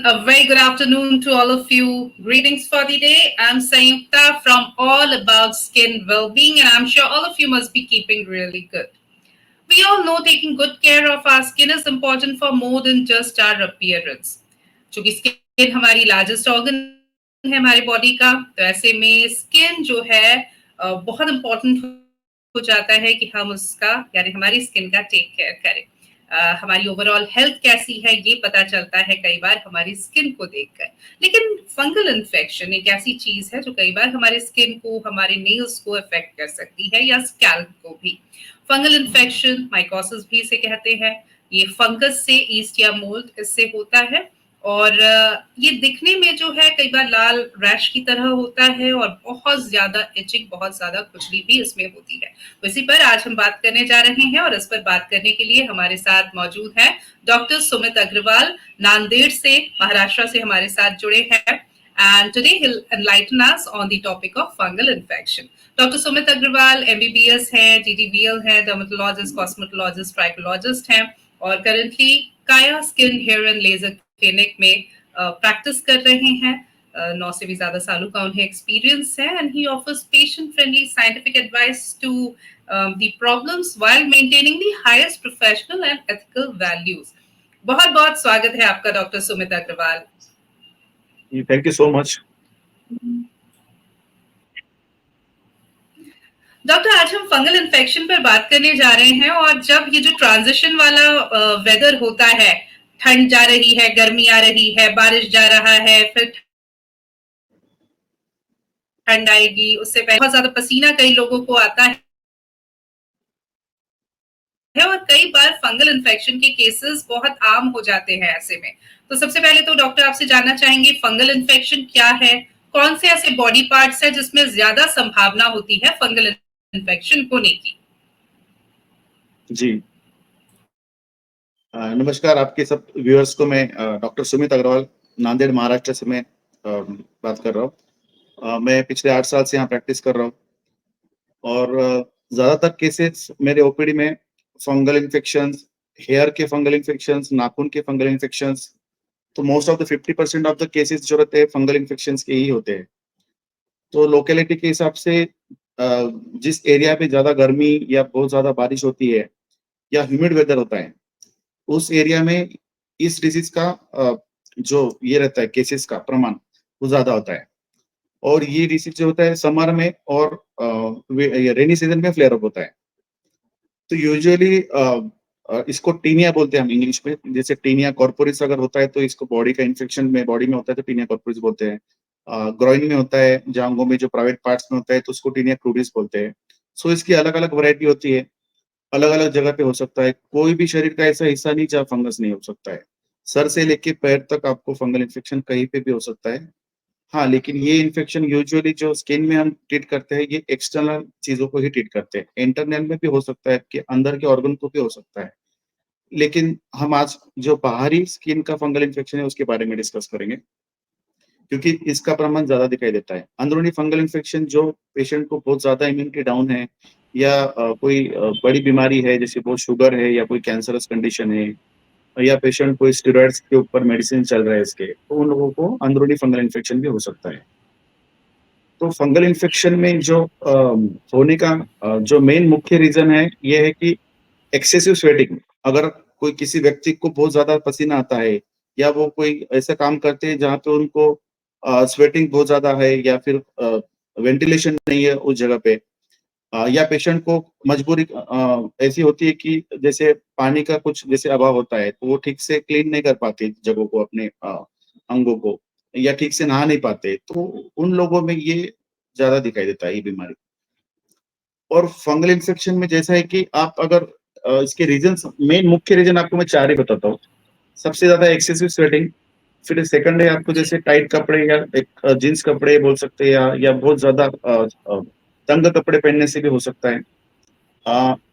A very good afternoon to all of you. Greetings for the day. I'm Sayukta from All About Skin Wellbeing, and I'm sure all of you must be keeping really good. We all know taking good care of our skin is important for more than just our appearance. चूंकि skin हमारी largest organ है हमारे body का, तो ऐसे में skin जो है बहुत इंपॉर्टेंट हो जाता है कि हम उसका यानी हमारी स्किन का टेक केयर करें। हमारी ओवरऑल हेल्थ कैसी है ये पता चलता है कई बार हमारी स्किन को देखकर। लेकिन फंगल इन्फेक्शन एक ऐसी चीज है जो कई बार हमारे स्किन को, हमारे नेल्स को अफेक्ट कर सकती है या स्कैल्प को भी। फंगल इन्फेक्शन माइकोसिस भी इसे कहते हैं। ये फंगस से, ईस्ट या मोल्ड इससे होता है। और ये दिखने में जो है कई बार लाल रैश की तरह होता है और बहुत ज्यादा इचिंग, बहुत ज्यादा खुजली भी इसमें होती है। तो इसी पर आज हम बात करने जा रहे हैं और इस पर बात करने के लिए हमारे साथ मौजूद है डॉक्टर सुमित अग्रवाल, नांदेड़ से, महाराष्ट्र से हमारे साथ जुड़े हैं। And today he'll enlighten us on the topic of fungal infection. Doctor Sumit Agarwal MBBS हैं, DDBL हैं, डर्मेटोलॉजिस्ट, कॉस्मेटोलॉजिस्ट, ट्राइकोलॉजिस्ट हैं और currently Kaya skin hair and laser clinic में प्रैक्टिस कर रहे हैं। 9 से भी ज्यादा सालों का उन्हें एक्सपीरियंस है and he offers patient friendly scientific advice to the problems while maintaining the highest professional and ethical values. बहुत बहुत स्वागत है आपका doctor Sumit Agarwal. Thank you so much. Doctor, आज हम फंगल इन्फेक्शन पर बात करने जा रहे हैं और जब ये जो ट्रांजिशन वाला वेदर होता है, ठंड जा रही है, गर्मी आ रही है, बारिश जा रहा है, फिर ठंड आएगी, उससे पहले बहुत ज्यादा पसीना कई लोगों को आता है और कई बार फंगल इन्फेक्शन के केसेस बहुत आम हो जाते हैं ऐसे में। तो सबसे पहले तो डॉक्टर आपसे जानना चाहेंगे फंगल इन्फेक्शन क्या है, कौन से ऐसे बॉडी पार्ट्स है जिसमें ज्यादा संभावना होती है फंगल इन्फेक्शन होने की? जी नमस्कार आपके सब व्यूअर्स को। मैं डॉक्टर सुमित अग्रवाल, नांदेड़ महाराष्ट्र से मैं बात कर रहा हूँ। मैं पिछले 8 साल से यहाँ प्रैक्टिस कर रहा हूँ और ज़्यादातर केसेस मेरे ओपीडी में फंगल इन्फेक्शंस, हेयर के फंगल इन्फेक्शंस, नाखून के फंगल इन्फेक्शंस, तो most of the 50% of the cases जो रहते हैं फंगल इन्फेक्शंस के ही होते हैं। तो लोकेलिटी के हिसाब से जिस एरिया पे ज़्यादा गर्मी या बहुत ज़्यादा बारिश होती है या ह्यूमिड वेदर होता है, उस एरिया में इस डिजीज का जो ये रहता है केसेस का प्रमाण वो ज़्यादा होता है। और ये डिसीज जो होता है समर में और रेनी सीजन में फ्लेयर अप होता है। तो यूजुअली इसको टीनिया बोलते हैं हम इंग्लिश में। जैसे टीनिया कॉर्पोरिस अगर होता है तो इसको बॉडी का इन्फेक्शन में बॉडी में होता है तो टीनिया कॉर्पोरिस बोलते हैं। ग्रोइन में होता है, जांघों में जो प्राइवेट पार्ट्स में होता है तो उसको टीनिया क्रूडिस बोलते हैं। सो इसकी अलग अलग वैरायटी होती है, अलग अलग जगह पे हो सकता है। कोई भी शरीर का ऐसा हिस्सा नहीं जहाँ फंगस नहीं हो सकता है। सर से लेके पैर तक आपको फंगल इन्फेक्शन कहीं पे भी हो सकता है। हाँ, लेकिन ये इन्फेक्शन यूजुअली जो स्किन में हम ट्रीट करते हैं ये एक्सटर्नल चीजों को ही ट्रीट करते हैं। इंटरनल में भी हो सकता है कि अंदर के ऑर्गन को भी हो सकता है। लेकिन हम आज जो बाहरी स्किन का फंगल इन्फेक्शन है उसके बारे में डिस्कस करेंगे, क्योंकि इसका प्रमाण ज्यादा दिखाई देता है। अंदरूनी फंगल इन्फेक्शन जो पेशेंट को बहुत ज्यादा इम्यूनिटी डाउन है या कोई बड़ी बीमारी है, जैसे बहुत शुगर है या कोई कैंसरस कंडीशन है या पेशेंट कोई स्टेरॉइड्स के ऊपर मेडिसिन चल रहा है इसके, तो उन लोगों को अंदरूनी फंगल इन्फेक्शन भी हो सकता है। तो फंगल इन्फेक्शन में जो होने का जो मेन मुख्य रीजन है ये है कि एक्सेसिव स्वेटिंग। अगर कोई किसी व्यक्ति को बहुत ज्यादा पसीना आता है या वो कोई ऐसा काम करते हैं जहाँ पे उनको स्वेटिंग बहुत ज्यादा है या फिर वेंटिलेशन नहीं है उस जगह पे, या पेशेंट को मजबूरी ऐसी होती है कि जैसे पानी का कुछ जैसे अभाव होता है तो वो ठीक से क्लीन नहीं कर पाते जगहों को, अपने अंगों को, या ठीक से नहा नहीं पाते, तो उन लोगों में ये ज्यादा दिखाई देता है ये बीमारी। और फंगल इन्फेक्शन में जैसा है कि आप अगर इसके रीजन, मेन मुख्य रीजन आपको मैं 4 ही बताता हूँ। सबसे ज्यादा एक्सेसिव स्वेटिंग, फिर सेकंड है आपको जैसे टाइट कपड़े या एक जींस कपड़े बोल सकते हैं, या बहुत ज्यादा तंग कपड़े पहनने से भी हो सकता है।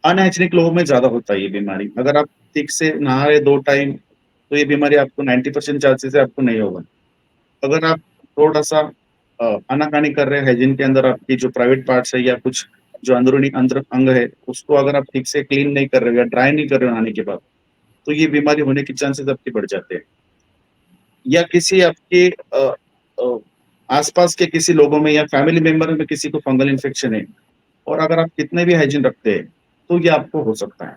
अनहाइजीनिक लोगों में ज्यादा होता है ये बीमारी। अगर आप ठीक से नहा रहे 2 टाइम तो ये बीमारी आपको 90% चांसेस है आपको नहीं होगा। अगर आप थोड़ा सा आनाकानी कर रहे हैं हाइजीन के अंदर, आपकी जो प्राइवेट पार्ट्स है या कुछ जो अंदरूनी अंदर अंग है उसको अगर आप ठीक से क्लीन नहीं कर रहे हो या ड्राई नहीं कर रहे हो नहाने के बाद, तो ये बीमारी होने के चांसेस आपके बढ़ जाते हैं। या किसी आपके अ, आसपास के किसी लोगों में या फैमिली मेंबर में किसी को फंगल इन्फेक्शन है और अगर आप कितने भी हाइजीन रखते हैं, तो ये आपको हो सकता है।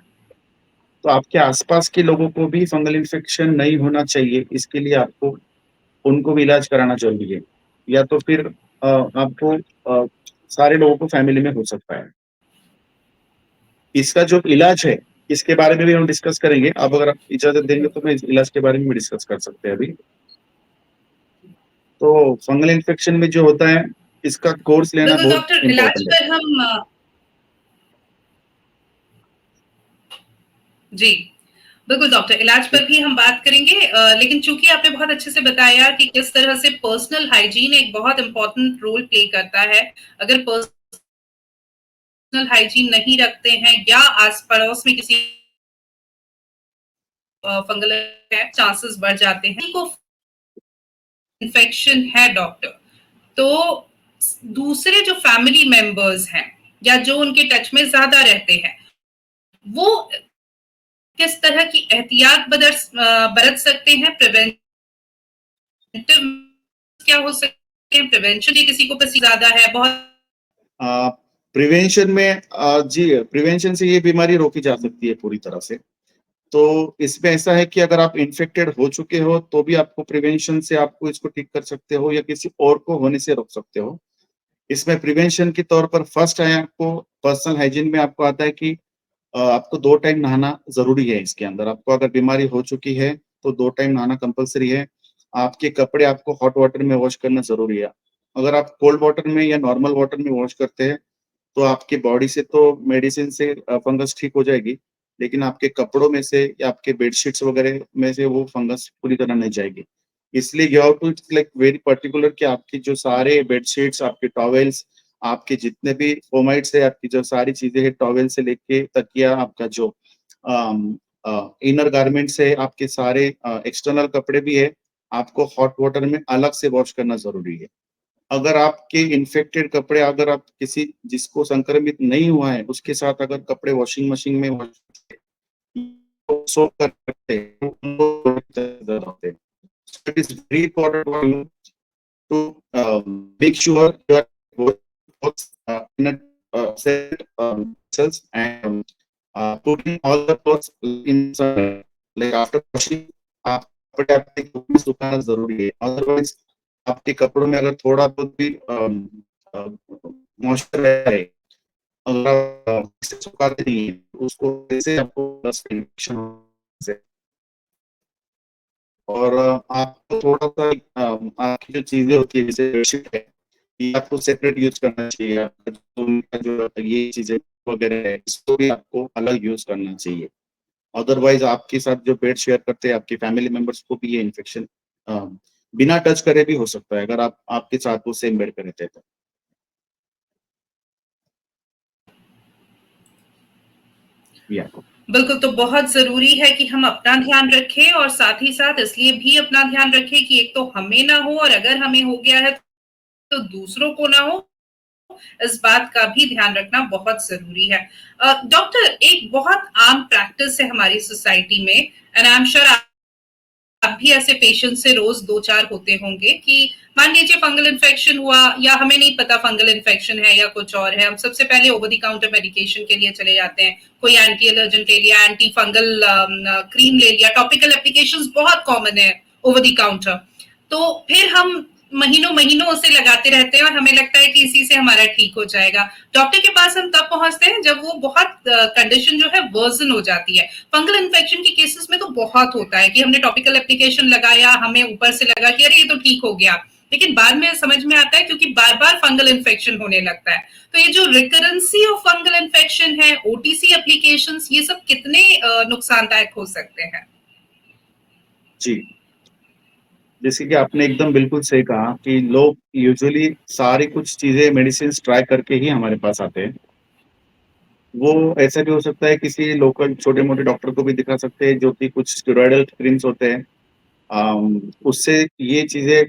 तो आपके आसपास के लोगों को भी फंगल इन्फेक्शन नहीं होना चाहिए, इसके लिए आपको उनको भी इलाज कराना ज़रूरी है। या तो फिर आपको सारे लोगों को फैमिली में हो सकता है। इसका जो इलाज है, इसके बारे में भी हम डिस्कस करेंगे। अब अगर आप इजाज़त देंगे तो मैं इस इलाज के बारे में भी डिस्कस कर सकते हैं अभी। तो फंगल इन्फेक्शन में जो होता है, इसका कोर्स लेना बिल्कुल बहुत डॉक्टर, इलाज इम्पोर्टेंट है। पर हम जी, बिल्कुल डॉक्टर, इलाज जी, पर भी हम बात करेंगे, लेकिन चूँकि आपने बहुत अच्छे से बताया कि किस तरह से पर्सनल हाइजीन एक बहुत इम्पोर्टेंट रोल प्ले करता है। अगर पर्सनल हाइजीन नहीं रखते हैं या आस-पड़ोस में किसी फंगल है, चांसेस बढ़ जाते हैं। को इन्फेक्शन है डॉक्टर, तो दूसरे जो फैमिली मेंबर्स हैं या जो उनके टच में ज़्यादा रहते हैं, वो किस तरह की एहतियात बरत सकते हैं? क्या हो सकते हैं? प्रिवेंशन ही किसी को पसी ज़्यादा है, बहुत अ, प्रिवेंशन में जी, प्रिवेंशन से ये बीमारी रोकी जा सकती है पूरी तरह से। तो इसमें ऐसा है कि अगर आप इन्फेक्टेड हो चुके हो, तो भी आपको प्रिवेंशन से आपको इसको ठीक कर सकते हो या किसी और को होने से रोक सकते हो। इसमें प्रिवेंशन के तौर पर फर्स्ट है आपको पर्सनल हाइजीन में आपको आता है कि आपको 2 टाइम नहाना ज़रूरी है इसके अंदर। आपको अगर बीमारी हो चुकी है, तो 2 टाइम नहाना कंपल्सरी है। आपके कपड़े आपको हॉट वाटर में वॉश करना ज़रूरी है। अगर आप कोल्ड वाटर में या नॉर्मल वाटर में वॉश करते हैं, तो आपकी बॉडी से तो मेडिसिन से फंगस ठीक हो जाएगी, लेकिन आपके कपड़ों में से या आपके बेडशीट्स वगैरह में से वो फंगस पूरी तरह नहीं जाएगी। इसलिए you have to like very particular कि आपकी जो सारे बेडशीट्स, आपके टॉवेल्स, आपके जितने भी फोमाइट्स है, आपकी जो सारी चीज़ें हैं, टॉवेल से लेके तकिया, आपका जो अम, इनर गारमेंट्स है, आपके सारे एक्सटर्नल कपड़े भी है, आपको हॉट वाटर में अलग से वॉश करना ज़रूरी है। अगर आपके इन्फेक्टेड कपड़े अगर आप किसी जिसको संक्रमित नहीं हुआ है, उसके साथ अगर कपड़े वॉशिंग मशीन में वॉश सोक कर रखते हैं, तो उनको ज़्यादा होते हैं। So it is very important for you to make sure you are both in a set cells and putting all the clothes in some like after washing आप कपड़े अपने धूप में सुखाना ज़रूरी है। अदरवाइज़ आपके कपड़ों में अगर थोड़ा बहुत भी मॉइस्चर है, अगर आप इसे सुखाते नहीं हैं, उसको कैसे आपको डस्ट इन्फेक्शन हो सकता है। और आपको थोड़ा-सा आपकी जो चीज़ें होती है जैसे बेडशीट है, ये आपको सेपरेट यूज़ करना चाहिए। आपका जो उनका जो ये चीज़ें वगैरह है, इसको भी आपको अलग यूज़ करना चाहिए। अदरवाइज़ आपके साथ जो बेड शेयर करते हैं, आपके फैमिली मेंबर्स को भी ये इन्फेक्शन अ, बिना टच करे भी हो सकता है, अगर आप आपके साथ वो सेम बेड पे रहते हैं तो। या बिल्कुल, तो बहुत ज़रूरी है कि हम अपना ध्यान रखें और साथ ही साथ इसलिए भी अपना ध्यान रखें कि एक तो हमें ना हो और अगर हमें हो गया है, तो दूसरों को ना हो, इस बात का भी ध्यान रखना बहुत ज़रूरी है। डॉक्टर, एक बहुत आम प्रैक्टिस है हमारी सोसाइटी में एंड आई एम श्योर आप भी ऐसे पेशेंट से रोज 2-4 होते होंगे कि मान लीजिए फंगल इन्फेक्शन हुआ या हमें नहीं पता फंगल इन्फेक्शन है या कुछ और है, हम सबसे पहले ओवर द काउंटर मेडिकेशन के लिए चले जाते हैं। कोई एंटी एलर्जेंट ले लिया, एंटी फंगल क्रीम ले लिया, टॉपिकल एप्लीकेशंस बहुत कॉमन है ओवर द काउंटर। तो फिर हम महीनों महीनों उसे लगाते रहते हैं और हमें लगता है कि इसी से हमारा ठीक हो जाएगा। डॉक्टर के पास हम तब पहुंचते हैं जब वो बहुत कंडीशन जो है वर्सन हो जाती है। फंगल इन्फेक्शन के केसेस में तो बहुत होता है कि हमने टॉपिकल एप्लीकेशन लगाया, हमें ऊपर से लगा कि अरे ये तो ठीक हो गया, लेकिन बाद में समझ में आता है क्योंकि बार बार फंगल इन्फेक्शन होने लगता है। तो ये जो रिकरेंसी ऑफ फंगल इन्फेक्शन है, ओटीसी एप्लीकेशन, ये सब कितने नुकसानदायक हो सकते हैं? जी, जैसे कि आपने एकदम बिल्कुल सही कहा कि लोग यूजुअली सारी कुछ चीज़ें मेडिसिन्स ट्राई करके ही हमारे पास आते हैं। वो ऐसा भी हो सकता है किसी लोकल छोटे-मोटे डॉक्टर को भी दिखा सकते हैं जो कि कुछ स्टेरॉइडल क्रीम्स होते हैं। उससे ये चीज़ें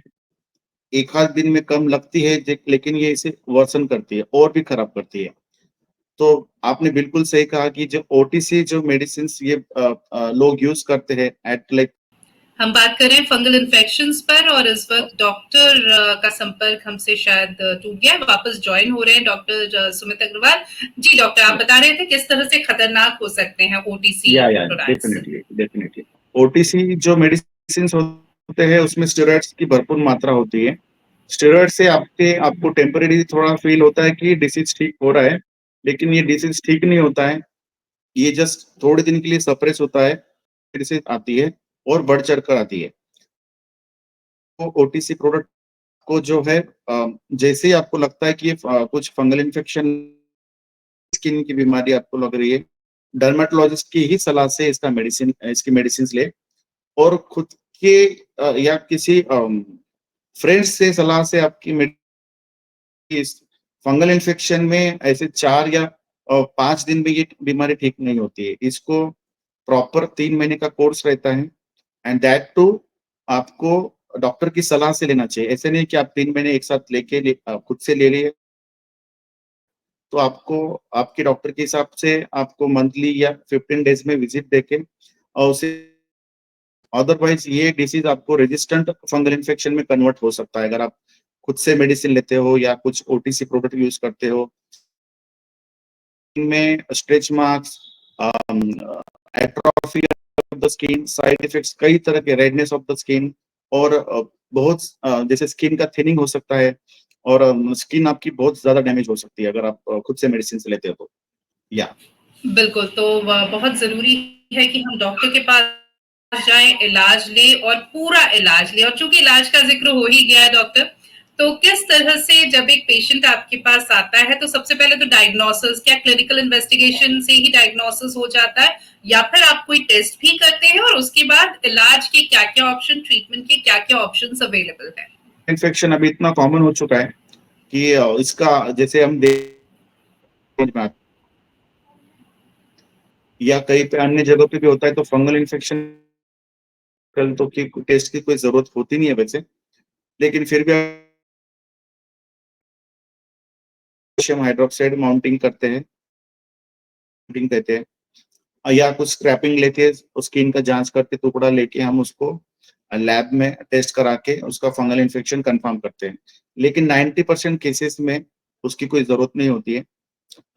1 आध दिन में कम लगती है लेकिन ये इसे वर्सन करती है और भी खराब करती है। तो आपने बिल्कुल सही कहा कि जो ओटीसी जो मेडिसिन्स ये लोग यूज़ करते हैं एट लाइक हम बात कर रहे हैं फंगल इन्फेक्शंस पर और इस वक्त डॉक्टर का संपर्क हमसे शायद टूट गया, वापस ज्वाइन हो रहे हैं डॉक्टर सुमित अग्रवाल। जी डॉक्टर, आप बता रहे थे किस तरह से खतरनाक हो सकते हैं ओटीसी प्रोडक्ट्स। डेफिनेटली ओटीसी जो मेडिसिन होते हैं उसमें स्टेरॉइड्स की भरपूर मात्रा होती है। स्टेरॉइड से आपको टेम्परेरी थोड़ा फील होता है कि डिसीज ठीक हो रहा है, लेकिन ये डिसीज ठीक नहीं होता है। ये जस्ट थोड़े दिन के लिए सप्रेस होता है, फिर से आती है और बढ़ चढ़ कर आती है। तो ओटीसी प्रोडक्ट को जो है जैसे ही आपको लगता है कि ये कुछ फंगल इन्फेक्शन, स्किन की बीमारी आपको लग रही है, डर्मेटोलॉजिस्ट की ही सलाह से इसकी मेडिसिन ले, और खुद के या किसी फ्रेंड्स से सलाह से आपकी इस फंगल इन्फेक्शन में ऐसे 4 या 5 दिन में ये बीमारी ठीक नहीं होती है। इसको प्रॉपर 3 महीने का कोर्स रहता है, एंड दैट टू आपको डॉक्टर की सलाह से लेना चाहिए। ऐसे नहीं कि आप 3 महीने एक साथ खुद से ले लिए, तो आपको आपके डॉक्टर के हिसाब से आपको मंथली या 15 डेज में विजिट देके और उसे, अदरवाइज ये डिसीज आपको रेजिस्टेंट फंगल इन्फेक्शन में कन्वर्ट हो सकता है अगर आप खुद से मेडिसिन लेते हो या कुछ ओटीसी प्रोडक्ट यूज करते हो। इनमें stretch marks, atrophy of the skin, side effects कई तरह के, रेडनेस ऑफ द स्किन, और बहुत जैसे स्किन का थिनिंग हो सकता है, और स्किन आपकी बहुत ज्यादा डैमेज हो सकती है अगर आप खुद से मेडिसिन से लेते हो तो। या बिल्कुल, तो बहुत जरूरी है कि हम डॉक्टर के पास जाएं, इलाज ले और पूरा इलाज ले। और चूंकि इलाज का जिक्र हो ही गया है डॉक्टर, तो किस तरह से जब एक पेशेंट आपके पास आता है तो सबसे पहले तो डायग्नोसिस, क्या क्लिनिकल इन्वेस्टिगेशन से ही डायग्नोसिस हो जाता है या फिर आप कोई टेस्ट भी करते हैं, और उसके बाद इलाज के क्या क्या ऑप्शन, ट्रीटमेंट के क्या क्या ऑप्शन अवेलेबल है? इन्फेक्शन अभी इतना कॉमन हो चुका है कि इसका जैसे हम या कहीं पे अन्य जगह पे भी होता है, तो फंगल इन्फेक्शन तो की टेस्ट की कोई जरूरत होती नहीं है वैसे, लेकिन फिर भी कैल्शियम हाइड्रोक्साइड माउंटिंग करते हैं, माउंटिंग कहते हैं, या कुछ स्क्रैपिंग लेके स्किन का जांच करके टुकड़ा लेके हम उसको लैब में टेस्ट करा के उसका फंगल इन्फेक्शन कंफर्म करते हैं। लेकिन 90% केसेस में उसकी कोई जरूरत नहीं होती है,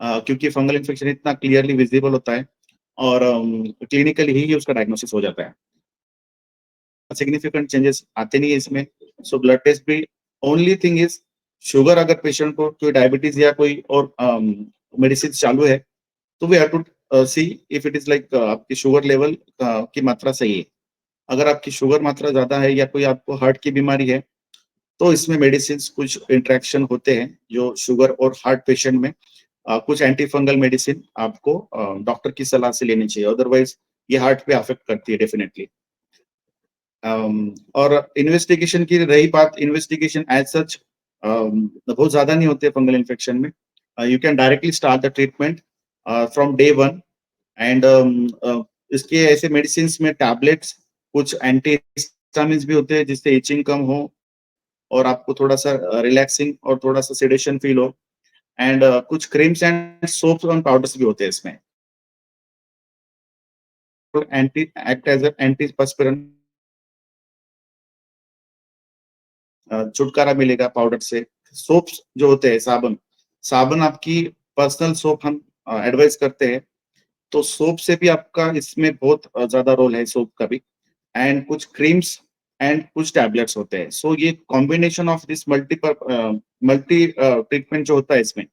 क्योंकि फंगल इन्फेक्शन इतना क्लियरली विजिबल होता है और क्लिनिकली ही उसका डायग्नोसिस हो जाता है। सिग्निफिकेंट चेंजेस आते नहीं है इसमें। सो ब्लड टेस्ट भी, ओनली थिंग इज शुगर, अगर पेशेंट को कोई डायबिटीज या कोई और मेडिसिन चालू है तो we have to see if it is like आपकी शुगर लेवल की मात्रा सही है। अगर आपकी शुगर मात्रा ज्यादा है या कोई आपको हार्ट की बीमारी है तो इसमें मेडिसिन कुछ इंट्रैक्शन होते हैं जो शुगर और हार्ट पेशेंट में, कुछ एंटी फंगल मेडिसिन आपको डॉक्टर की सलाह से लेनी चाहिए, अदरवाइज ये हार्ट पे अफेक्ट करती है डेफिनेटली। और इन्वेस्टिगेशन की रही बात, इन्वेस्टिगेशन एज सच बहुत ज्यादा नहीं होते फंगल इन्फेक्शन में। You can directly start the treatment from day 1, and इसके ऐसे मेडिसिन में टैबलेट्स, कुछ एंटी हिस्टामिन्स भी होते हैं जिससे इचिंग कम हो और आपको थोड़ा सा रिलैक्सिंग और थोड़ा सा सेडेशन फील हो, एंड कुछ क्रीम्स एंड सोप्स और पाउडर्स भी होते हैं इसमें, एंटी एक्ट एज एंटी पर्सपिरेंट, छुटकारा मिलेगा पाउडर से। सोप्स जो होते हैं, साबुन, साबुन आपकी पर्सनल सोप हम एडवाइस करते हैं, तो सोप से भी आपका इसमें बहुत ज्यादा रोल है सोप का भी, एंड कुछ क्रीम्स एंड कुछ टैबलेट्स होते हैं। सो ये combination of this multi treatment जो होता है इसमें,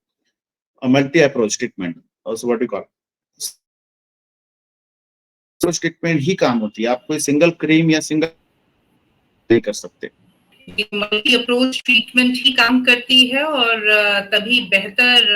multi approach treatment, what you call treatment ही काम होती है, आप कोई सिंगल क्रीम या सिंगल नहीं कर सकते। मल्टी अप्रोच ट्रीटमेंट ही काम करती है और तभी बेहतर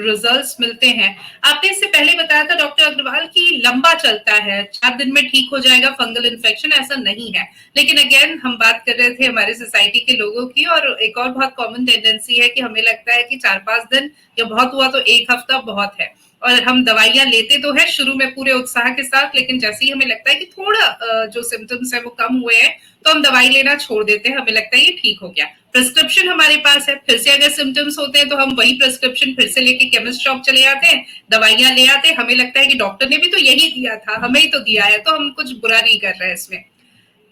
रिजल्ट्स मिलते हैं। आपने इससे पहले बताया था डॉक्टर अग्रवाल कि लंबा चलता है, 4 दिन में ठीक हो जाएगा फंगल इन्फेक्शन, ऐसा नहीं है। लेकिन अगेन हम बात कर रहे थे हमारे सोसाइटी के लोगों की, और एक और बहुत कॉमन टेंडेंसी है कि हमें लगता है कि 4-5 दिन या बहुत हुआ तो 1 हफ्ता बहुत है, और हम दवाइयां लेते तो है शुरू में पूरे उत्साह के साथ, लेकिन जैसे ही हमें लगता है कि थोड़ा जो सिम्टम्स है वो कम हुए हैं तो हम दवाई लेना छोड़ देते हैं, हमें लगता है ये ठीक हो गया। प्रिस्क्रिप्शन हमारे पास है, फिर से अगर सिम्टम्स होते हैं तो हम वही प्रिस्क्रिप्शन फिर से लेके केमिस्ट शॉप चले जाते हैं, दवाइयां ले आते हैं, हमें लगता है कि डॉक्टर ने भी तो यही दिया था, हमें ही तो दिया है, तो हम कुछ बुरा नहीं कर रहे हैं इसमें।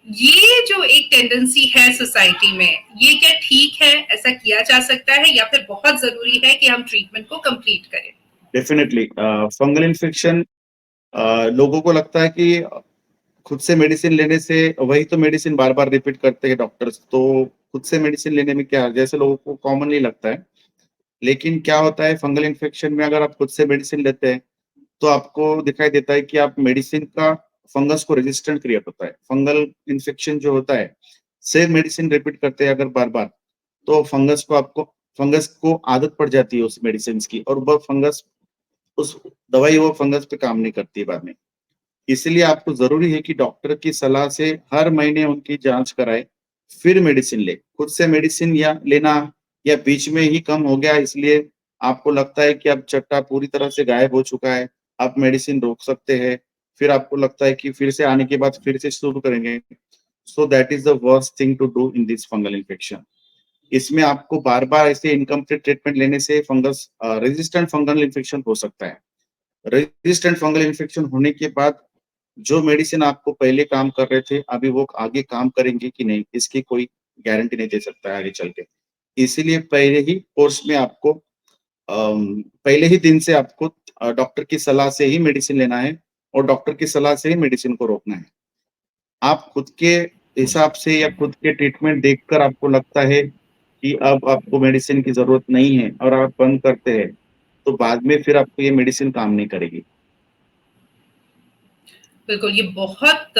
ये जो एक टेंडेंसी है सोसाइटी में, ये क्या ठीक है, ऐसा किया जा सकता है या फिर बहुत जरूरी है कि हम ट्रीटमेंट को कंप्लीट करें? डेफिनेटली फंगल इन्फेक्शन लोगों को लगता है कि खुद से मेडिसिन लेने से वही तो मेडिसिन बार बार रिपीट करते हैं डॉक्टर्स, तो खुद से मेडिसिन लेने में क्या जैसे लोगों को कॉमनली लगता है। लेकिन क्या होता है फंगल इन्फेक्शन में अगर आप खुद से मेडिसिन लेते हैं तो आपको दिखाई देता है कि आप मेडिसिन का फंगस को रेजिस्टेंट क्रिएट होता है। फंगल इन्फेक्शन जो होता है, सेम मेडिसिन रिपीट करते हैं अगर बार-बार, तो फंगस को आदत पड़ जाती है उस मेडिसिन्स की और वो फंगस उस दवाई वो फंगस पे काम नहीं करती है बाद में। इसलिए आपको ज़रूरी है कि डॉक्टर की सलाह से हर महीने उनकी जाँच कराएँ, फिर मेडिसिन लें। खुद से मेडिसिन या लेना या बीच में ही कम हो गया इसलिए आपको लगता है कि अब चट्टा पूरी तरह से गायब हो चुका है, आप मेडिसिन रोक सकते हैं, फिर आपको लगता है कि फिर से आने के बाद फिर से शुरू करेंगे। So that is the worst thing to do in this fungal infection. इसमें आपको बार-बार ऐसे इनकम्प्लीट ट्रीटमेंट लेने से रेज़िस्टेंट फंगल इन्फेक्शन हो सकता है। रेज़िस्टेंट फंगल इन्फेक्शन होने के बाद जो मेडिसिन आपको पहले काम कर रहे थे, अभी वो आगे काम करेंगे कि नहीं, इसकी कोई गारंटी नहीं दे सकता है आगे चल के। इसीलिए पहले ही कोर्स में आपको पहले ही दिन से आपको डॉक्टर की सलाह से ही मेडिसिन लेना है और डॉक्टर की सलाह से ही मेडिसिन को रोकना है। आप खुद के हिसाब से या खुद के ट्रीटमेंट देखकर आपको लगता है कि अब आपको मेडिसिन की ज़रूरत नहीं है और आप बंद करते हैं, तो बाद में फिर आपको ये मेडिसिन काम नहीं करेगी। बिल्कुल, ये बहुत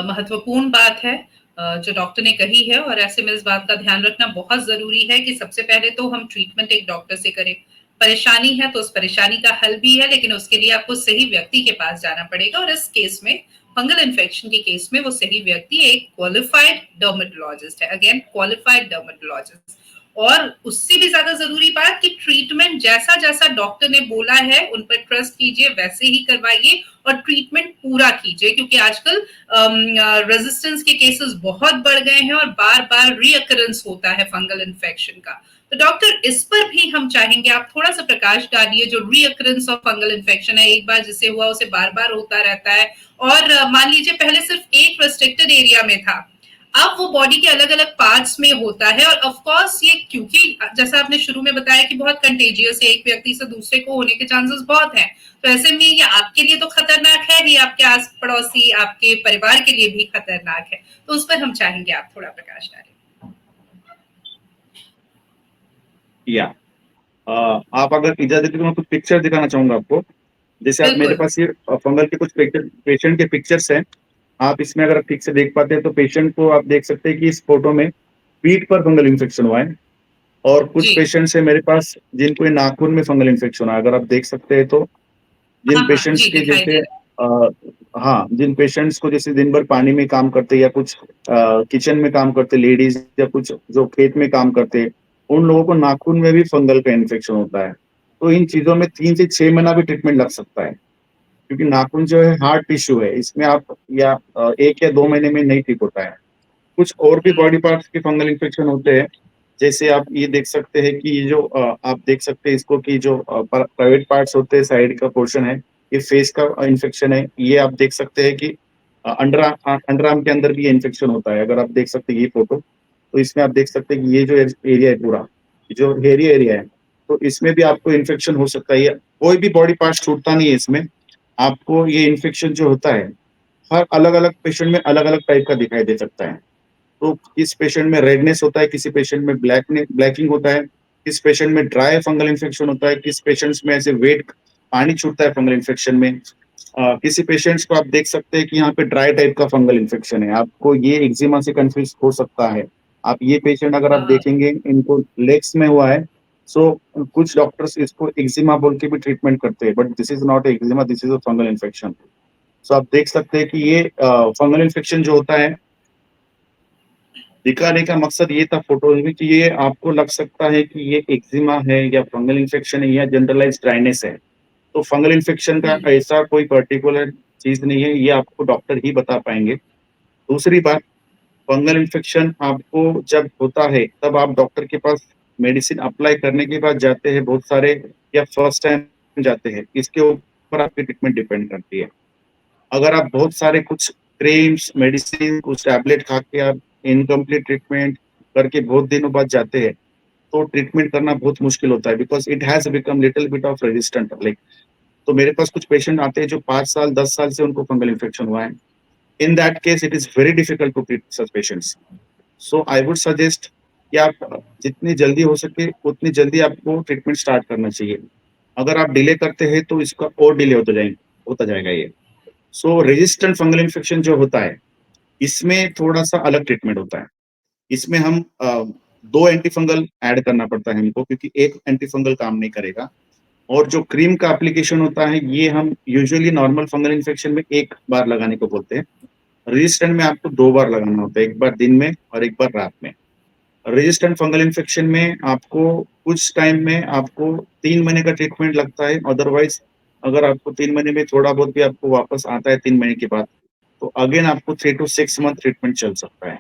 महत्वपूर्ण बात है जो डॉक्टर ने कही है और ऐसे में इस बात का ध्यान रखना बहुत ज़रूरी है कि सबसे पहले तो हम ट्रीटमेंट एक डॉक्टर से करें। परेशानी है तो उस परेशानी का हल भी है, लेकिन उसके लिए आपको सही व्यक्ति के पास जाना पड़ेगा और इस केस में फंगल इन्फेक्शन के केस में वो सही व्यक्ति एक क्वालिफाइड डर्मेटोलॉजिस्ट है। Again qualified dermatologist. और उससे भी ज्यादा जरूरी बात कि ट्रीटमेंट जैसा जैसा डॉक्टर ने बोला है उन पर ट्रस्ट कीजिए, वैसे ही करवाइए और ट्रीटमेंट पूरा कीजिए, क्योंकि आजकल रेजिस्टेंस के केसेस बहुत बढ़ गए हैं और बार बार रीअकरेंस होता है फंगल इन्फेक्शन का। तो डॉक्टर इस पर भी हम चाहेंगे आप थोड़ा सा प्रकाश डालिए। जो रीअकरेंस ऑफ फंगल इन्फेक्शन है, एक बार जिसे हुआ उसे बार बार होता रहता है और मान लीजिए पहले सिर्फ एक रेस्ट्रिक्टेड एरिया में था, अब वो बॉडी के अलग अलग पार्ट्स में होता है। और ऑफ कोर्स ये, क्योंकि जैसा आपने शुरू में बताया कि बहुत कंटेजियस है, एक व्यक्ति से दूसरे को होने के चांसेस बहुत हैं, तो ऐसे में ये आपके लिए तो खतरनाक है ही, आपके आस पड़ोसी आपके परिवार के लिए भी खतरनाक है। तो उस पर हम चाहेंगे आप थोड़ा प्रकाश डालें। या आप अगर इजाज़त दें तो मैं कुछ पिक्चर दिखाना चाहूँगा आपको। जैसे आप मेरे बिल्कुल। पास ये फंगल के कुछ पेशेंट के पिक्चर्स हैं। आप इसमें अगर ठीक से देख पाते हैं तो पेशेंट को आप देख सकते हैं कि इस फ़ोटो में पीठ पर फंगल इन्फेक्शन हुआ है और कुछ जी। पेशेंट्स हैं मेरे पास जिनको ये नाखून में फंगल इन्फेक्शन हुआ है। अगर आप देख सकते हैं तो जिन हाँ हाँ पेशेंट्स जी, के दिखाई दे जैसे रहा हाँ, जिन पेशेंट्स को जैसे दिन भर पानी में काम करते या कुछ किचन में काम करते लेडीज़ या कुछ जो खेत में काम करते, उन लोगों को नाखून में भी फंगल का इन्फेक्शन होता है। तो इन चीज़ों में 3 से 6 महीना भी ट्रीटमेंट लग सकता है, क्योंकि नाखून जो है हार्ड टिश्यू है, इसमें आप 1 या 2 महीने में नहीं ठीक होता है। कुछ और भी बॉडी पार्ट्स के फंगल इन्फेक्शन होते हैं, जैसे आप ये देख सकते हैं कि ये जो आप देख सकते हैं इसको कि जो प्राइवेट पार्ट्स होते हैं, साइड का पोर्शन है, ये फेस का इन्फेक्शन है। ये आप देख सकते हैं कि अंडर आर्म के अंदर भी ये इन्फेक्शन होता है। अगर आप देख सकते हैं ये फ़ोटो, तो इसमें आप देख सकते हैं कि ये जो एरिया है पूरा, ये जो हेयरी एरिया है, तो इसमें भी आपको इन्फेक्शन हो सकता है। ये कोई भी बॉडी पार्ट छूटता नहीं है इसमें। आपको ये इन्फेक्शन जो होता है, हर अलग-अलग पेशेंट में अलग-अलग टाइप का दिखाई दे सकता है। तो किस पेशेंट में रेडनेस होता है, किसी पेशेंट में ब्लैकिंग होता है, किस पेशेंट में ड्राई फंगल इन्फेक्शन होता है, किस पेशेंट्स में ऐसे वेट पानी छूटता है फंगल इन्फेक्शन में। किसी पेशेंट्स को आप देख सकते हैं कि यहाँ पे ड्राई टाइप का फंगल इन्फेक्शन है, आपको ये एक्जिमा से कंफ्यूज हो सकता है। आप ये पेशेंट अगर आप है। देखेंगे इनको लेग्स में हुआ है, सो कुछ डॉक्टर्स इसको एक्जिमा बोल के भी ट्रीटमेंट करते हैं, but this is not eczema, this is a fungal infection. So आप देख सकते हैं कि ये फंगल इन्फेक्शन जो होता है, दिखाने का मकसद ये था फ़ोटोज़ में कि ये आपको लग सकता है कि ये एक्जिमा है या फंगल इन्फेक्शन है या जनरलाइज़्ड ड्राइनेस है। तो फंगल इन्फेक्शन का हुँ। ऐसा कोई पर्टिकुलर चीज़ नहीं है, ये आपको डॉक्टर ही बता पाएँगे। दूसरी बात, फंगल इन्फेक्शन आपको जब होता है, तब आप डॉक्टर के पास मेडिसिन अप्लाई करने के बाद जाते हैं बहुत सारे या फर्स्ट टाइम जाते हैं, इसके ऊपर आपकी ट्रीटमेंट डिपेंड करती है। अगर आप बहुत सारे कुछ क्रीम्स, मेडिसिन, कुछ टैबलेट खा के आप इनकम्प्लीट ट्रीटमेंट करके बहुत दिनों बाद जाते हैं, तो ट्रीटमेंट करना बहुत मुश्किल होता है because it has become little bit of resistant like. तो मेरे पास कुछ पेशेंट आते हैं जो 5 साल, 10 साल से उनको फंगल इन्फेक्शन हुआ है। In that case it is very difficult to treat such patients. So I would suggest कि आप जितनी जल्दी हो सके उतनी जल्दी आपको ट्रीटमेंट स्टार्ट करना चाहिए। अगर आप डिले करते हैं तो इसका और डिले होता जाएगा ये। सो रेजिस्टेंट फंगल इन्फेक्शन जो होता है, इसमें थोड़ा-सा अलग ट्रीटमेंट होता है। इसमें हम 2 एंटी फंगल ऐड करना पड़ता है हमको क्योंकि 1 एंटी फंगल काम नहीं करेगा। और जो क्रीम का एप्लीकेशन होता है, ये हम यूजुअली नॉर्मल फंगल इन्फेक्शन में 1 बार लगाने को बोलते हैं। रेजिस्टेंट में आपको 2 बार लगाना होता है, 1 बार दिन में और 1 बार रात में। रेजिस्टेंट फंगल इन्फेक्शन में आपको कुछ टाइम में आपको 3 महीने का ट्रीटमेंट लगता है, अदरवाइज़ अगर आपको 3 महीने में थोड़ा बहुत भी आपको वापस आता है 3 महीने के बाद, तो अगेन आपको 3 टू 6 मंथ ट्रीटमेंट चल सकता है।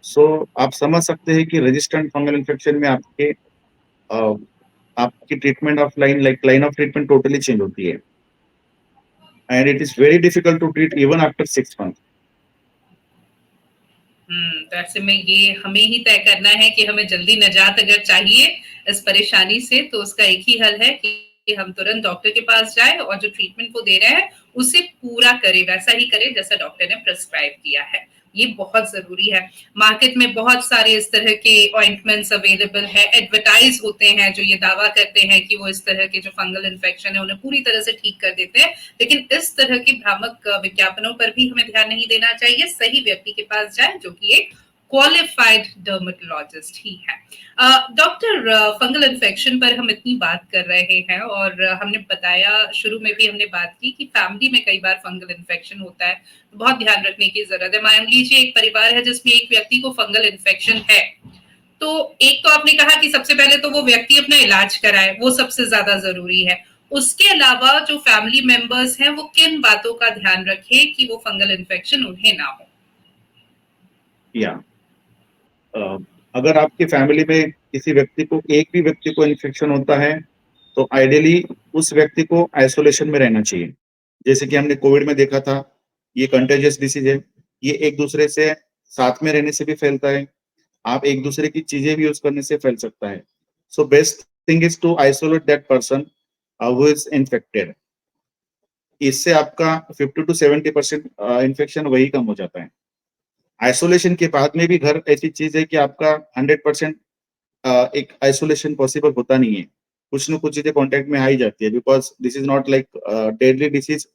सो आप समझ सकते हैं कि रेजिस्टेंट फंगल इन्फेक्शन में अ, आपकी treatment of line of treatment totally change होती है and it is very difficult to treat even after 6 month. तो ऐसे में ये हमें ही तय करना है कि हमें जल्दी निजात अगर चाहिए इस परेशानी से, तो उसका एक ही हल है कि हम तुरंत डॉक्टर के पास जाए और जो ट्रीटमेंट वो दे रहे हैं उसे पूरा करें, वैसा ही करें जैसा डॉक्टर ने प्रिस्क्राइब किया है। ये बहुत जरूरी है। मार्केट में बहुत सारे इस तरह के ऑइंटमेंट्स अवेलेबल है, एडवर्टाइज होते हैं जो ये दावा करते हैं कि वो इस तरह के जो फंगल इन्फेक्शन है उन्हें पूरी तरह से ठीक कर देते हैं, लेकिन इस तरह के भ्रामक विज्ञापनों पर भी हमें ध्यान नहीं देना चाहिए। सही व्यक्ति के पास जाए जो कि एक क्वालिफाइड डर्मेटोलॉजिस्ट ही है। डॉक्टर, फंगल इन्फेक्शन पर हम इतनी बात कर रहे हैं और हमने बताया, शुरू में भी हमने बात की कि फैमिली में कई बार फंगल इन्फेक्शन होता है, तो बहुत ध्यान रखने की जरूरत है। मान लीजिए एक परिवार है जिसमें एक व्यक्ति को फंगल इन्फेक्शन है, तो एक तो आपने कहा कि सबसे पहले तो वो व्यक्ति अपना इलाज कराए, वो सबसे ज्यादा जरूरी है। उसके अलावा जो फैमिली मेंबर्स हैं वो किन बातों का ध्यान रखें कि वो फंगल इन्फेक्शन उन्हें ना हो? या अगर आपकी फैमिली में किसी व्यक्ति को एक भी व्यक्ति को इन्फेक्शन होता है, तो आइडियली उस व्यक्ति को आइसोलेशन में रहना चाहिए। जैसे कि हमने कोविड में देखा था, ये कंटेजियस डिसीज़ है, ये एक-दूसरे से साथ में रहने से भी फैलता है। आप एक-दूसरे की चीज़ें भी यूज़ करने से फैल सकता है। So best thing is to isolate that person who is infected. इससे आपका 50 टू 70% इन्फेक्शन वही कम हो जाता है। आइसोलेशन के बाद में भी घर ऐसी चीज़ है कि आपका 100% एक आइसोलेशन पॉसिबल होता नहीं है। कुछ न कुछ चीज़ें कॉन्टैक्ट में आ ही जाती है because this is not like deadly disease,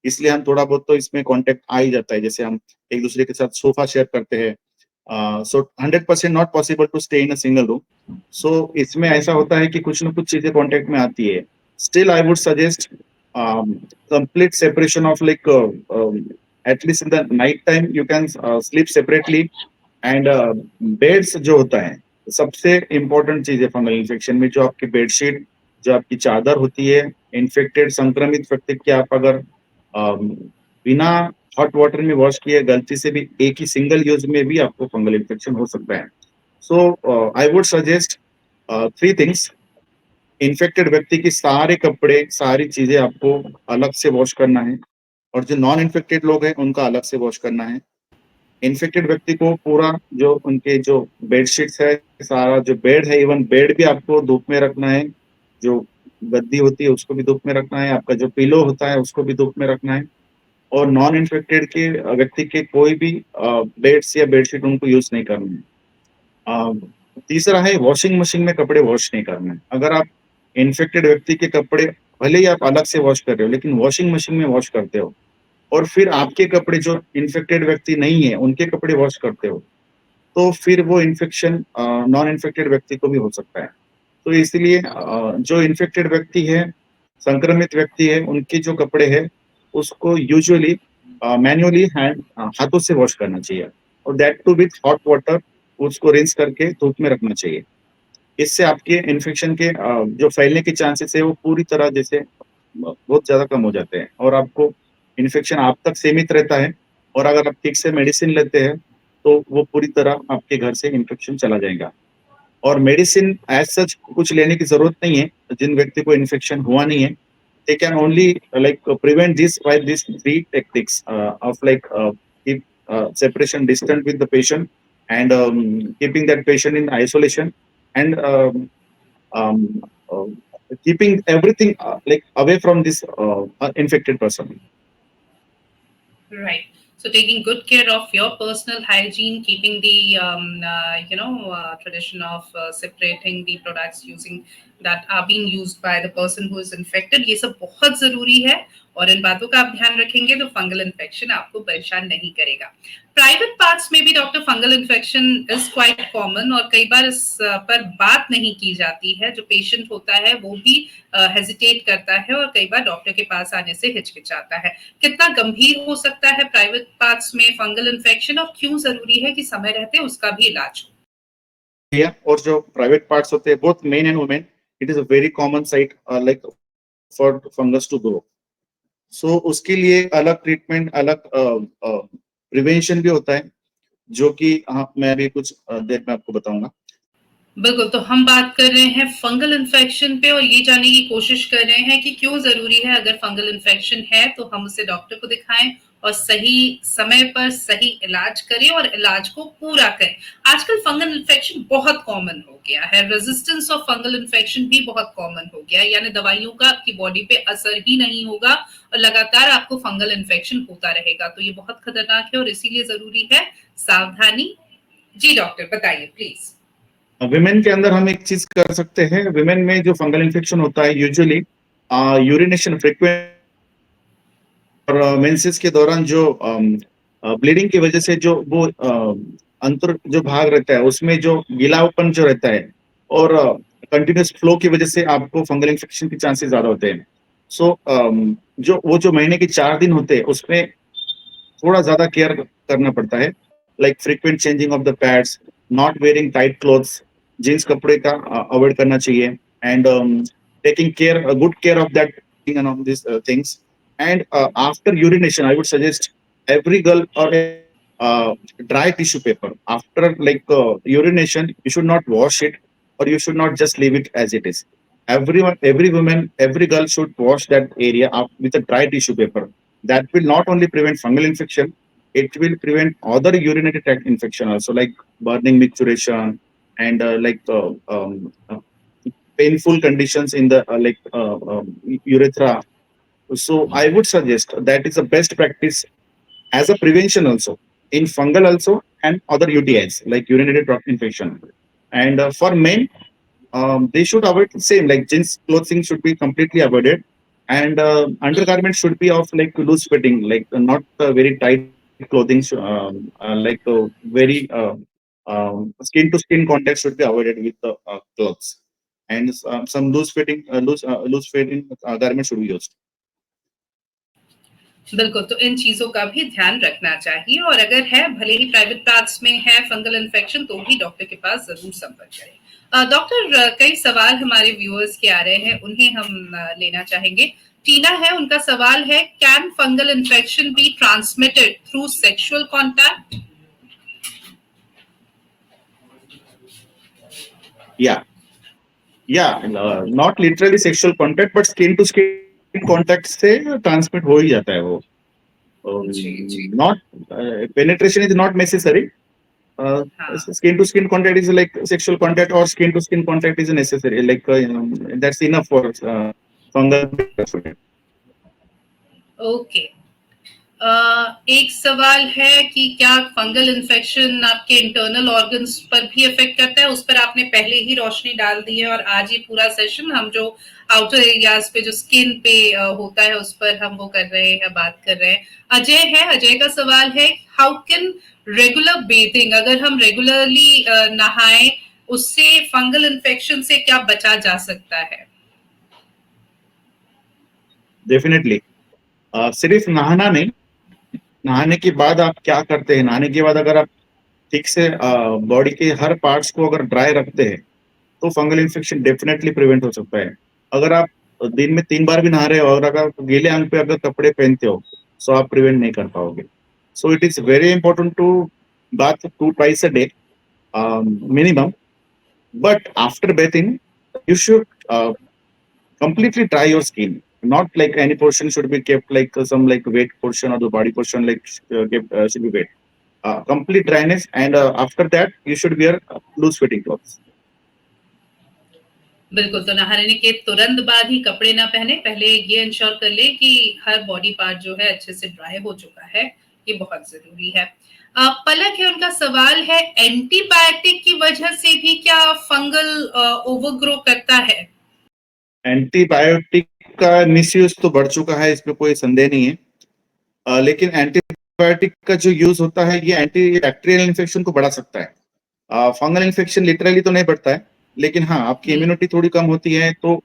इसलिए हम थोड़ा बहुत तो इसमें कॉन्टैक्ट आ ही जाता है। जैसे हम एक-दूसरे के साथ सोफ़ा शेयर करते हैं। So 100% not possible to stay in a single room. So इसमें ऐसा होता है कि कुछ न कुछ चीज़ें कॉन्टैक्ट में आती है। Still I would suggest complete separation of at least in the night time you can sleep separately and beds जो होता है सबसे इम्पोर्टेंट चीज है फंगल इन्फेक्शन में, जो आपकी बेडशीट, जो आपकी चादर होती है, इन्फेक्टेड संक्रमित व्यक्ति की आप अगर बिना हॉट वाटर में वॉश किए गलती से भी एक ही सिंगल यूज में भी आपको फंगल इन्फेक्शन हो सकता है। So I would suggest 3 things. Infected व्यक्ति की सारे कपड़े, सारी चीजें आपको अलग से वॉश करना है और जो नॉन इन्फेक्टेड लोग हैं उनका अलग से वॉश करना है। इन्फेक्टेड व्यक्ति को पूरा जो उनके जो बेडशीट्स है, सारा जो बेड है, इवन बेड भी आपको धूप में रखना है। जो गद्दी होती है उसको भी धूप में रखना है, आपका जो पिलो होता है उसको भी धूप में रखना है और नॉन इन्फेक्टेड के व्यक्ति के कोई भी बेड्स या बेडशीट उनको यूज नहीं करना है। तीसरा है वॉशिंग मशीन में कपड़े वॉश नहीं करना है। अगर आप इन्फेक्टेड व्यक्ति के कपड़े भले ही आप अलग से वॉश कर रहे हो लेकिन वॉशिंग मशीन में वॉश करते हो और फिर आपके कपड़े जो इन्फेक्टेड व्यक्ति नहीं है उनके कपड़े वॉश करते हो, तो फिर वो इन्फेक्शन नॉन इन्फेक्टेड व्यक्ति को भी हो सकता है। तो इसलिए जो इन्फेक्टेड व्यक्ति है, संक्रमित व्यक्ति है, उनके जो कपड़े हैं उसको यूजुअली मैन्युअली हाथों से वॉश करना चाहिए और and that too with hot, उसको रिंस करके धूप में रखना चाहिए। इससे आपके इन्फेक्शन के जो फैलने के चांसेस है वो पूरी तरह जैसे बहुत ज़्यादा कम हो जाते हैं और आपको इन्फेक्शन आप तक सीमित रहता है और अगर आप ठीक से मेडिसिन लेते हैं, तो वो पूरी तरह आपके घर से इन्फेक्शन चला जाएगा। और मेडिसिन एज़ सच कुछ लेने की ज़रूरत नहीं है, जिन व्यक्ति को इन्फेक्शन हुआ नहीं है, they can only prevent this by these three techniques of keep separation distant with the patient, and keeping that patient in isolation, and um, uh, keeping everything away from this infected person. Right. So taking good care of your personal hygiene, keeping the tradition of separating the products using that are being used by the person who is infected, ये सब बहुत जरूरी है. और इन बातों का आप ध्यान रखेंगे तो फंगल इन्फेक्शन आपको परेशान नहीं करेगा. प्राइवेट पार्ट्स में भी doctor fungal infection is quite common, और कई बार इस पर बात नहीं की जाती है. जो पेशेंट होता है वो भी हेजिटेट करता है और कई बार डॉक्टर के पास आने से हिचकिचाता है. कितना गंभीर हो सकता है प्राइवेट पार्ट्स में फंगल इन्फेक्शन, और क्यों जरूरी है कि समय रहते उसका भी इलाज हो. और जो प्राइवेट पार्ट्स होते हैं, both men and women, it is a very common site for fungus to grow. So उसके लिए अलग ट्रीटमेंट, अलग प्रिवेंशन भी होता है, जो कि मैं अभी कुछ देर में आपको बताऊंगा. बिल्कुल. तो हम बात कर रहे हैं फंगल इन्फेक्शन पे और ये जानने की कोशिश कर रहे हैं कि क्यों जरूरी है अगर फंगल इन्फेक्शन है तो हम उसे डॉक्टर को दिखाएं और सही समय पर सही इलाज करें और इलाज को पूरा करें. आजकल फंगल इन्फेक्शन बहुत कॉमन हो गया है. रेजिस्टेंस ऑफ फंगल इन्फेक्शन भी बहुत कॉमन हो गया है, यानी दवाइयों का आपकी बॉडी पे असर ही नहीं होगा और लगातार आपको फंगल इन्फेक्शन होता रहेगा. तो ये बहुत खतरनाक है और इसीलिए जरूरी है सावधानी. जी डॉक्टर बताइए प्लीज. विमेन के अंदर हम एक चीज कर सकते हैं. विमेन में जो फंगल इन्फेक्शन होता है, यूजुअली यूरिनेशन फ्रिक्वेंट और मेंसेस के दौरान जो ब्लीडिंग की वजह से जो वो अंतर जो भाग रहता है उसमें जो गीलापन जो रहता है, और कंटिन्यूस फ्लो की वजह से आपको फंगल इन्फेक्शन के चांसेस ज्यादा होते हैं. सो जो महीने के 4 दिन होते हैं उसमें थोड़ा ज्यादा केयर करना पड़ता है, like frequent changing of the pads, not wearing tight clothes, jeans कपड़े का अवॉइड करना चाहिए, and taking care good care of that and of this things. And after urination, I would suggest every girl or dry tissue paper. After urination, you should not wash it, or you should not just leave it as it is. Everyone, every woman, every girl should wash that area up with a dry tissue paper. That will not only prevent fungal infection, it will prevent other urinary tract infection also, like burning micturition, and painful conditions in the urethra. So I would suggest that is the best practice as a prevention also, in fungal also and other UTIs like urinary tract infection. And for men, they should avoid the same, like jeans clothing should be completely avoided, and undergarments should be of loose fitting, like not very tight clothing, very skin to skin contact should be avoided with the clothes, and some loose fitting garments should be used. बिल्कुल. तो इन चीजों का भी ध्यान रखना चाहिए, और अगर है भले ही प्राइवेट पार्ट्स में है फंगल इन्फेक्शन तो भी डॉक्टर के पास जरूर संपर्क करें. डॉक्टर, कई सवाल हमारे व्यूअर्स के आ रहे हैं, उन्हें हम लेना चाहेंगे. टीना है, उनका सवाल है, can fungal infection be transmitted through sexual contact? Not literally sexual contact, but skin to skin contact से ट्रांसमिट हो ही जाता है वो. Not penetration is not necessary. Skin to skin contact is like sexual contact, or skin to skin contact is necessary. That's enough for fungal. Okay. एक सवाल है कि क्या फंगल इन्फेक्शन आपके इंटरनल ऑर्गन्स पर भी इफेक्ट करता है? उस पर आपने पहले ही रोशनी डाल दी है, और आज ये पूरा सेशन हम जो आउटर एरियाज पे जो स्किन पे होता है उस पर हम वो कर रहे हैं, बात कर रहे हैं. अजय है, अजय का सवाल है, हाउ कैन रेगुलर बेथिंग, अगर हम रेगुलरली नहाएं उससे फंगल इन्फेक्शन से क्या बचा जा सकता है? डेफिनेटली. सिर्फ नहाना नहीं, नहाने के बाद आप क्या करते हैं. नहाने के बाद अगर आप ठीक से बॉडी के हर पार्ट्स को अगर ड्राई रखते हैं तो फंगल इन्फेक्शन डेफिनेटली प्रिवेंट हो सकता है. अगर आप दिन में 3 बार भी नहा रहे हो और अगर गीले अंग पे अगर कपड़े पहनते हो तो आप प्रिवेंट नहीं कर पाओगे. So it is very important to bath 2 twice a day minimum, but after bathing you should completely dry your skin, not like any portion should be kept like some like weight portion or the body portion like kept, should be weight. Complete dryness, and after that you should wear loose fitting clothes. बिल्कुल, तो नहाने के तुरंत बाद ही कपड़े ना पहने, पहले ये इंश्योर कर लें कि हर बॉडी पार्ट जो है अच्छे से ड्राई हो चुका है, ये बहुत ज़रूरी है। पलक है, उनका सवाल है, एंटीबायोटिक की वजह से भी क्या फंगल ओवरग्रो करता है? एंटीबायोटिक का मिसयूज तो बढ़ चुका है, इसमें कोई संदेह नहीं है, लेकिन एंटीबायोटिक का जो यूज होता है ये एंटी बैक्टीरियल इन्फेक्शन को बढ़ा सकता है। फंगल इन्फेक्शन लिटरली तो नहीं बढ़ता है, लेकिन हाँ आपकी इम्यूनिटी थोड़ी कम होती है, तो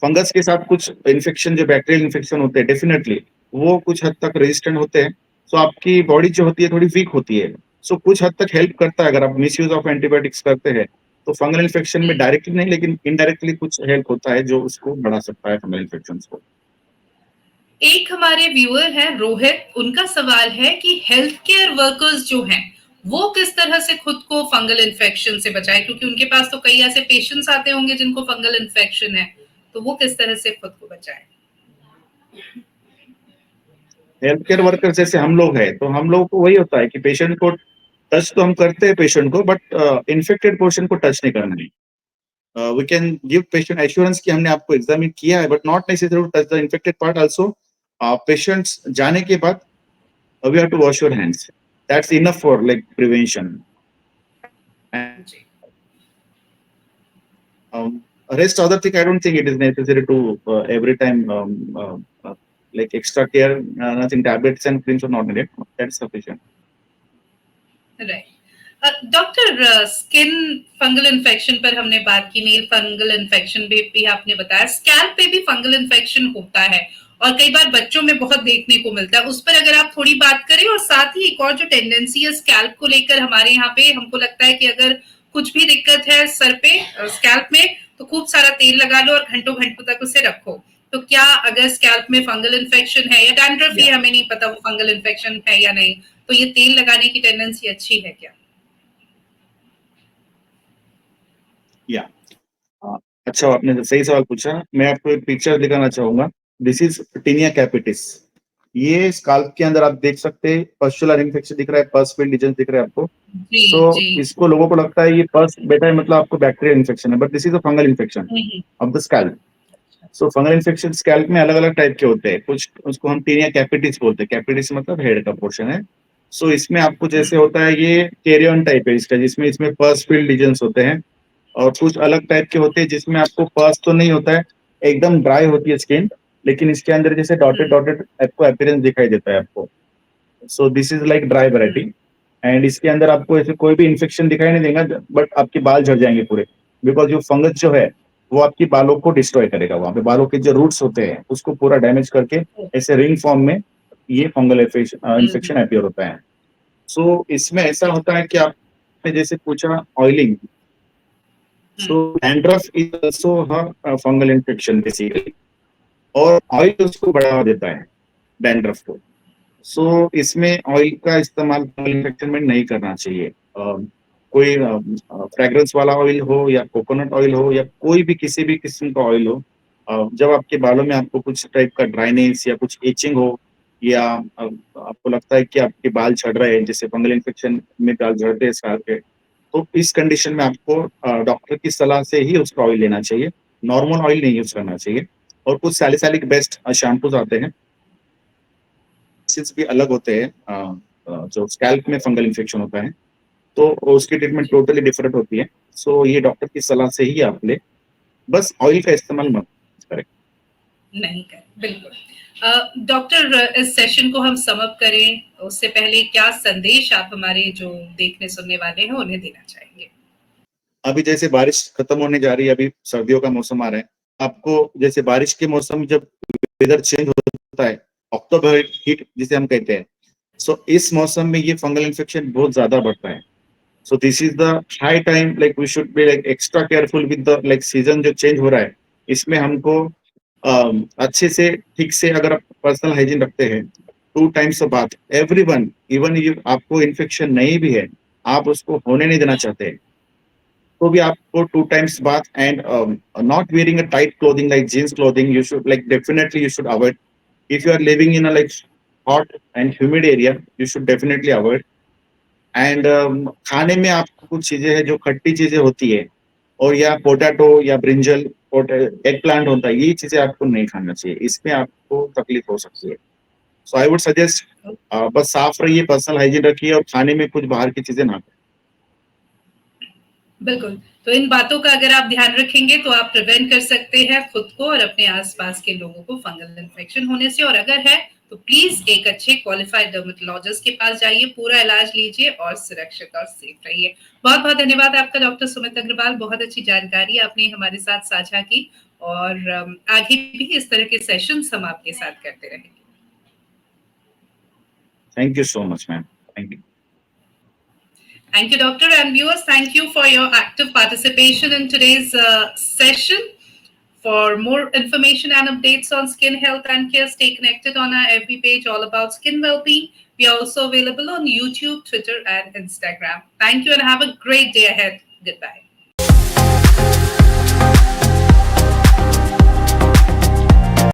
फंगस के साथ कुछ इन्फेक्शन जो बैक्टीरियल इन्फेक्शन होते हैं डेफिनेटली वो कुछ हद तक रेजिस्टेंट होते हैं, सो आपकी बॉडी जो होती है थोड़ी वीक होती है, सो कुछ हद तक हेल्प करता है अगर आप मिस यूज ऑफ एंटीबायोटिक्स करते हैं, तो फंगल इन्फेक्शन में डायरेक्टली नहीं लेकिन इनडायरेक्टली कुछ हेल्प होता है जो उसको बढ़ा सकता है फंगल इन्फेक्शन को। एक हमारे व्यूअर हैं रोहित, उनका सवाल है कि हेल्थ केयर वर्कर्स जो हैं वो किस तरह से खुद को फंगल इन्फेक्शन से बचाए, क्योंकि उनके पास तो कई ऐसे पेशेंट्स आते होंगे जिनको फंगल इन्फेक्शन है, तो वो किस तरह से खुद को बचाए? हेल्थ केयर वर्कर जैसे हम लोग हैं, तो हम लोग को वही होता है कि पेशेंट को टच तो हम करते हैं पेशेंट को, बट इन्फेक्टेड पोर्शन को टच नहीं करना है। We can give patient assurance कि हमने आपको एग्जामिन किया है, but not necessary to touch the infected part also. Patients जाने के बाद we have to wash your hands, that's enough for like prevention. Rest other thing I don't think it is necessary to every time like extra care, nothing, tablets and creams are not needed, that's sufficient. Right. Doctor, skin fungal infection पर हमने बात की, nail fungal infection भी आपने बताया, scalp पे भी fungal infection होता है और कई बार बच्चों में बहुत देखने को मिलता है, उस पर अगर आप थोड़ी बात करें, और साथ ही एक और जो टेंडेंसी है स्कैल्प को लेकर हमारे यहाँ पे, हमको लगता है कि अगर कुछ भी दिक्कत है सर पे स्कैल्प में तो खूब सारा तेल लगा लो और घंटों घंटों तक उसे रखो, तो क्या अगर स्कैल्प में फंगल इन्फेक्शन है या डैंड्रफ ही, हमें नहीं पता वो फंगल इन्फेक्शन है या नहीं, तो ये तेल लगाने की टेंडेंसी अच्छी है क्या? या अच्छा, आपने सही सवाल पूछा। मैं आपको एक पिक्चर दिखाना चाहूंगा। This is tinea capitis. ये स्काल्प के अंदर आप देख सकते हैं पस्चुलर इन्फेक्शन दिख रहा है, पस फील्ड लीजन दिख रहा है आपको। तो इसको लोगों को लगता है ये पस बेटा है, मतलब आपको बैक्टीरियल इन्फेक्शन है, but this is a fungal infection of the scalp. So fungal infection scalp में अलग अलग टाइप के होते हैं, कुछ उसको हम टीनिया कैपिटिस बोलते हैं। कैपिटिस मतलब हेड का पोर्शन है। सो इसमें आपको जैसे होता है ये कैरियन टाइप है इसका, जिसमें इसमें पस फील्ड लीजन्स होते हैं, और कुछ अलग टाइप के होते हैं जिसमें आपको पस तो नहीं होता है, एकदम ड्राई होती है स्किन, लेकिन इसके अंदर जैसे डॉटेड डॉटेड आपको अपीयरेंस दिखाई देता है आपको। सो this is like dry variety, and इसके अंदर आपको ऐसे कोई भी इन्फेक्शन दिखाई नहीं देगा, बट आपके बाल झड़ जाएंगे पूरे, बिकॉज जो फंगस जो है वो आपकी बालों को डिस्ट्रॉय करेगा। वहां पे बालों के जो रूट्स होते हैं उसको पूरा डैमेज करके ऐसे रिंग फॉर्म में ये फंगल इन्फेक्शन अपीयर होता है। सो इसमें ऐसा होता है कि आपने जैसे पूछा oiling, so dandruff is also a fungal infection basically, और ऑयल उसको बढ़ावा देता है डैंड्रफ को। सो इसमें ऑयल का इस्तेमाल फंगल इन्फेक्शन में नहीं करना चाहिए। कोई फ्रेग्रेंस वाला ऑयल हो या कोकोनट ऑयल हो या कोई भी किसी भी किस्म का ऑयल हो, जब आपके बालों में आपको कुछ टाइप का ड्राइनेस या कुछ एचिंग हो, या आपको लगता है कि आपके बाल झड़ रहे हैं, जैसे फंगल इन्फेक्शन में बाल झड़ते हैं स्काल्प के, तो इस कंडीशन में आपको डॉक्टर की सलाह से ही उसका ऑयल लेना चाहिए, नॉर्मल ऑयल नहीं यूज करना चाहिए। और कुछ सैलिसाइलिक बेस्ड शैम्पूज आते हैं, भी अलग होते हैं। जो स्कैल्प में फंगल इन्फेक्शन होता है तो उसकी ट्रीटमेंट टोटली डिफरेंट होती है। सो ये डॉक्टर की सलाह से ही आप ले, बस ऑयल का इस्तेमाल मत करें। नहीं करें, बिल्कुल। डॉक्टर, इस सेशन को हम समअप करें उससे पहले क्या संदेश आप हमारे जो देखने सुनने वाले हैं उन्हें देना चाहेंगे? अभी जैसे बारिश खत्म होने जा रही है, अभी सर्दियों का मौसम आ रहा है, आपको जैसे बारिश के मौसम जब वेदर चेंज होता है, अक्टूबर हीट जिसे हम कहते हैं, सो इस मौसम में ये फंगल इन्फेक्शन बहुत ज्यादा बढ़ता है। So this is the high time, like we should be like extra careful with the like season जो चेंज हो रहा है, इसमें हमको अच्छे से ठीक से अगर आप पर्सनल हाइजीन रखते हैं, 2 टाइम्स बाथ एवरीवन, इवन आपको इन्फेक्शन नहीं भी है, आप उसको होने नहीं देना चाहते, तो भी आपको 2 times bath and not wearing a tight clothing like jeans clothing. You should like definitely you should avoid. If you are living in a like hot and humid area, you should definitely avoid. And खाने में आपको कुछ चीजें हैं जो खट्टी चीजें होती है और या पोटैटो या ब्रिंजल एग प्लांट होता है, ये चीजें आपको नहीं खाना चाहिए, इसमें आपको तकलीफ हो सकती है. सो आई वुड सजेस्ट बस साफ रहिए, पर्सनल हाइजीन रखिए और खाने में कुछ बाहर की चीजें ना खाएं. बिल्कुल, तो इन बातों का अगर आप ध्यान रखेंगे तो आप प्रिवेंट कर सकते हैं खुद को और अपने आसपास के लोगों को फंगल इन्फेक्शन होने से. और अगर है तो प्लीज एक अच्छे क्वालिफाइड डर्मेटोलॉजिस्ट के पास जाइए, पूरा इलाज लीजिए और सुरक्षित और सेफ रहिए. बहुत बहुत धन्यवाद आपका डॉक्टर सुमित अग्रवाल, बहुत अच्छी जानकारी आपने हमारे साथ साझा की और आगे भी इस तरह के सेशंस हम आपके साथ करते रहेंगे. Thank you so much ma'am, thank you. Thank you, Doctor. And viewers, thank you for your active participation in today's session. For more information and updates on skin health and care, stay connected on our FB page all about skin well-being. We are also available on YouTube, Twitter, and Instagram. Thank you and have a great day ahead. Goodbye.